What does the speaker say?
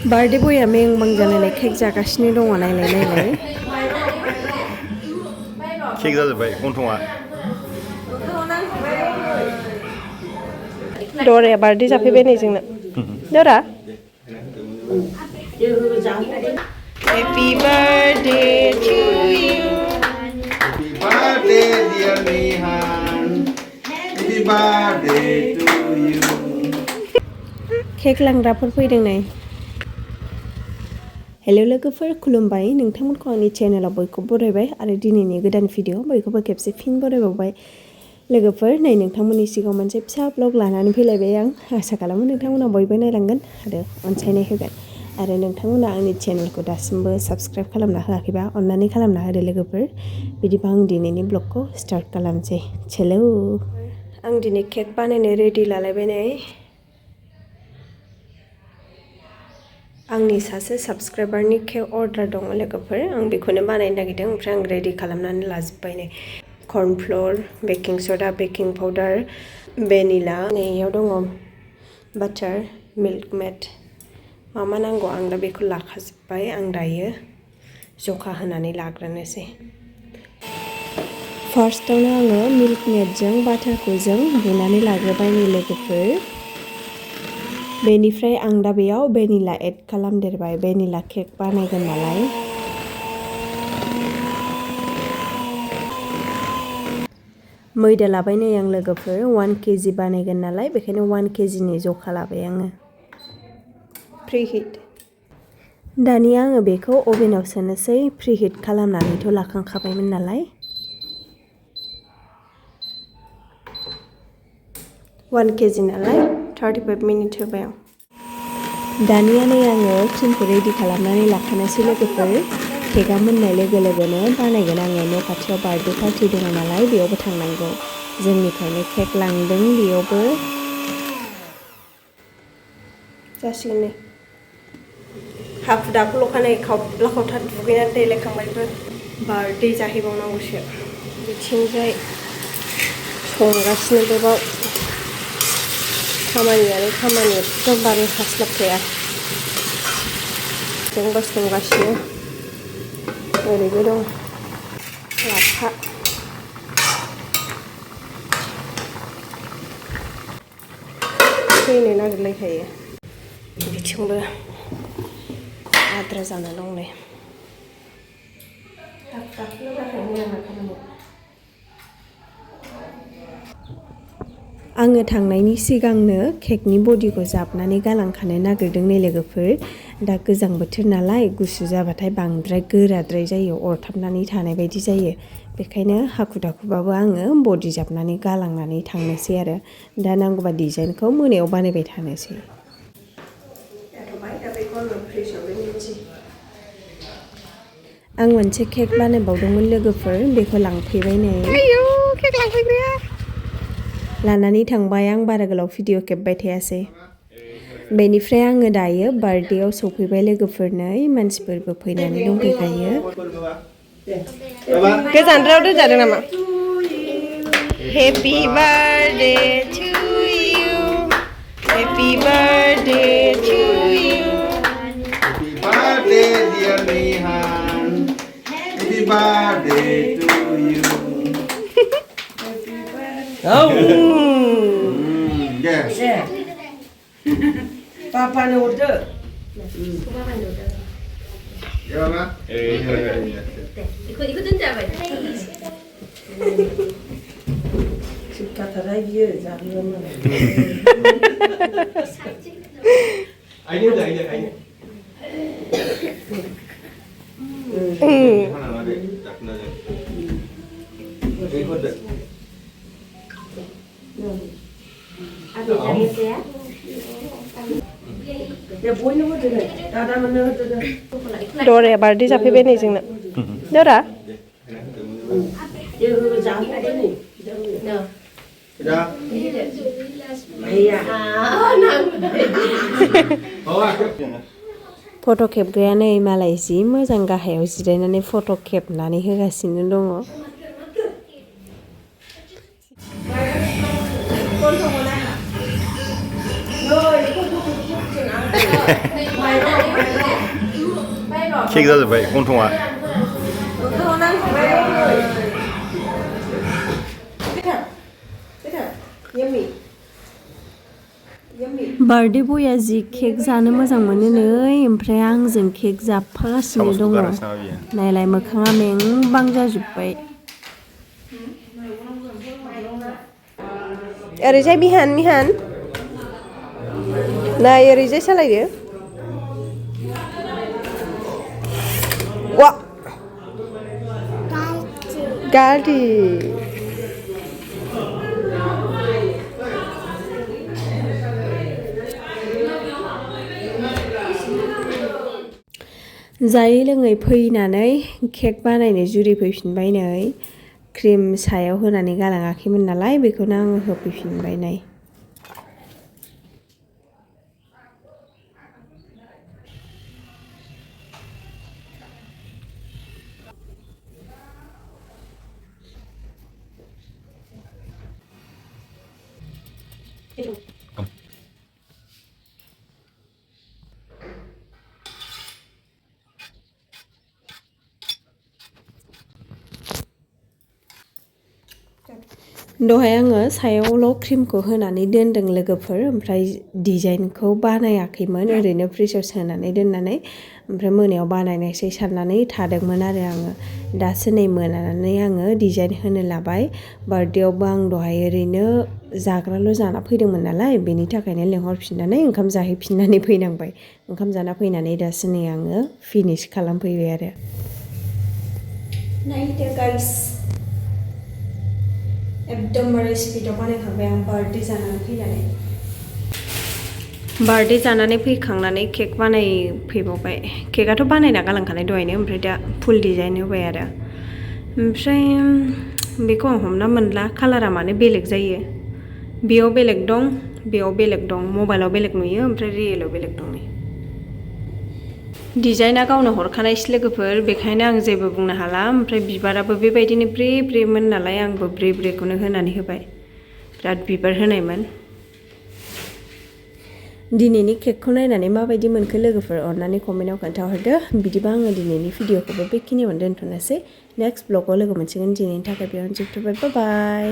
Birthday बया में बां जालायनाय केक जागासिनो दङ नायलाय नायलाय केक जाजोब्बाय गन्थङा दराया बार्थडे जाफैबाय नै जोंना दरा Happy birthday to you Happy birthday dear Nihan Happy birthday to you cake लांग्राफोर फैदों नै हेलो लोगोफोर खुलुमबाय नोंथांमोनखौ आंनि चेनेलाव बयखौबो बरायबाय आरो दिनैनि गोदान भिडिअ बयखौबो खेबसे फिन बरायबावबाय लोगोफोर नै नोंथांमोननि सिगाङाव मोनसे फिसा ब्लग लानानै फैलायबाय आं आसा खालामो नोंथांमोना बयबो नायलांगोन आरो अनसायनाय होगोन आरो नोंथांमोना आंनि चेनेलखौ दासिमबो साबस्क्राइब खालामना होआखैबा अन्नानै खालामना होदो लोगोफोर बिदिबा आं दिनैनि ब्लगखौ स्टार्ट खालामसै चेलो आं दिनै केक बानायनो रेडि लालायबाय नै आंनि सासे साबस्क्राइबारनि केक अर्डार दङ लोगोफोर आं बेखौनो बानायनो नागिरदों ओमफ्राय आं रेडि खालामनानै लाजोब्बाय नै कर्नफ्लोर बेकिं सदा बेकिं पाउडार भेनिला नैयाव दङ बाटार मिल्क मेड मा मा नांगौ आं दा बेखौ लाखाजोब्बाय आं दायो जखा होनानै लाग्रोनोसै फार्स्टआवनो आङो मिल्क मेडजों बाटारखौ जों बुनानै लाग्रोबाय नै लोगोफोर बेनिफ्राय आं दा बेयाव भेनिला एड खालामदेरबाय भेनिला केक बानायगोन नालाय मैदा लाबाय नै आं लोगोफोर 1 केजि बानायगोन नालाय बेखायनो 1 केजिनि जखा लाबाय आङो प्रिहिट दानिया आङो बेखौ अभेनाव सोनोसै प्रिहिट खालामनानैथ' लाखांखाबायमोन नालाय 1 केजि नालाय 35 मिनिट होबाय आं दानिया नै आङो क्रिमखौ रेडि खालामनानै लाखानोसै लोगोफोर केकआ मोननाय लोगो लोगोनो बानायगोन आङो न' खाथियाव बार्थडे पार्टि दङ नालाय बेयावबो थांनांगौ जोंनिफ्रायनो केक लांदों बेयावबो जासिगोन नै हाखु दाखुल'खानाय खावब्ला खावथार दुगैनानै देलायखांबायबो बार्थडे जाहैबावनांगौसो बिथिंजाय संगासिनो गोबाव खामानियानो खामानि एकदमबारे हास्लाबखाया जोंबो संगासिनो ओरैबो दं लाफा फैनो नागिरलायखायो बिथिंबो आद्रा जाना दं नै आङो थांनायनि सिगांनो केकनि बडिखौ जाबनानै गालांखानो नागिरदों नै लोगोफोर दा गोजां बोथोर नालाय गुसु जाबाथाय बांद्राय गोराद्राय जायो अरथाबनानै थानाय बायदि जायो बेखायनो हाखु दाखुबाबो आङो बडि जाबनानै गालांनानै थांनोसै आरो दा नांगौबा डिजाइनखौ मोनायाव बानायबाय थानोसै आं मोनसे केक बानायबावदोंमोन लोगोफोर बेखौ लांफैबाय नै केक लांफैग्राया लानानै थांबाय आं बारा गोलाव भिडिअ खेबबाय थायासै बेनिफ्राय आङो दायो बार्थडेआव सफैबाय लोगोफोर नै मानसिफोरबो फैनानै दंफैखायो गोजानद्रायाव दोनजादों नामा happy birthday to you happy birthday to you Happy birthday dear Nihan Happy birthday to you Yes Papanya order. Gimana? Ikutin siapa? Kata lagi jangan mana. Ini udah ini. Ada yang ya? Ya boynya mana deh? Ada mana deh? दराया birthday जाफैबाय नै जोंना दरा Ya jangan ada nih. Udah. Iya. फट' खेबग्राया नै मालाय जि मोजां गाहायाव जिरायनानै फट' खेबनानै होगासिनो दङ केक जाजोब्बाय गन्थंआ मोखाङाव नांजोब्बाय बार्थडे बया जि केक जानो मोजां मोनो नै ओमफ्राय आंजों केक जाफागासिनो दङ नायलाय मोखाङा मेंबां जाजोब्बाय ओरैजाय मिहान नाय ओरैजाय सालायदो वा गाज्रि जायै लोङै फैनानै केक बानायनो जुरिफैफिनबाय नै क्रिम सायाव होनानै गालाङाखैमोन नालाय बेखौनो आङो होफैफिनबाय नै दहाय आङो सायावल' क्रिमखौ होनानै दोनदों लोगोफोर ओमफ्राय डिजाइनखौ बानायाखैमोन ओरैनो फ्रिजआव सोनानै दोननानै ओमफ्राय मोनायाव बानायनायसै साननानै थादोंमोन आरो आङो दासो नै मोनानानै आङो डिजाइन होनो लाबाय बार्थडेआवबो आं दहाय ओरैनो जाग्राल' जाना फैदोंमोन नालाय बेनि थाखायनो लेंहरफिननानै ओंखाम जाहैफिननानै फैनांबाय ओंखाम जाना फैनानै दासो नै आङो फिनिश खालामफैबाय आरो नायदो गाइस एकदमबारे स्पिडआव बानायखांबाय आं बार्थडे जानानै फैखांनानै केक बानायफैबावबाय केकआथ' बानायना गालांखानाय दहायनो ओमफ्राय दा फुल डिजाइन होबाय आरो ओमफ्राय बेखौ आं हमना मोनला कालारा मानो बेलेग जायो बेयाव बेलेग दं बेयाव बेलेग दं मबाइलाव बेलेग नुयो ओमफ्राय रियेलाव बेलेग दं डिजाइना गावनो हरखानायसो लोगोफोर बेखायनो आं जेबो बुंनो हाला ओमफ्राय बिबाराबो बेबायदिनो ब्रे ब्रेमोन नालाय आंबो ब्रे ब्रेखौनो होनानै होबाय बिराद बिबार होनायमोन दिनैनि केकखौ नायनानै माबायदि मोनखो लोगोफोर अननानै कमेन्टआव खोन्थाहरदो बिदिबा आङो दिनैनि भिडिअखौबो बेखिनियावनो दोनथ'नोसै नेक्स्ट ब्लगाव लोगो मोनसिगोन दिनैनि थाखाय बेयावनो जोबथ'बाय बाय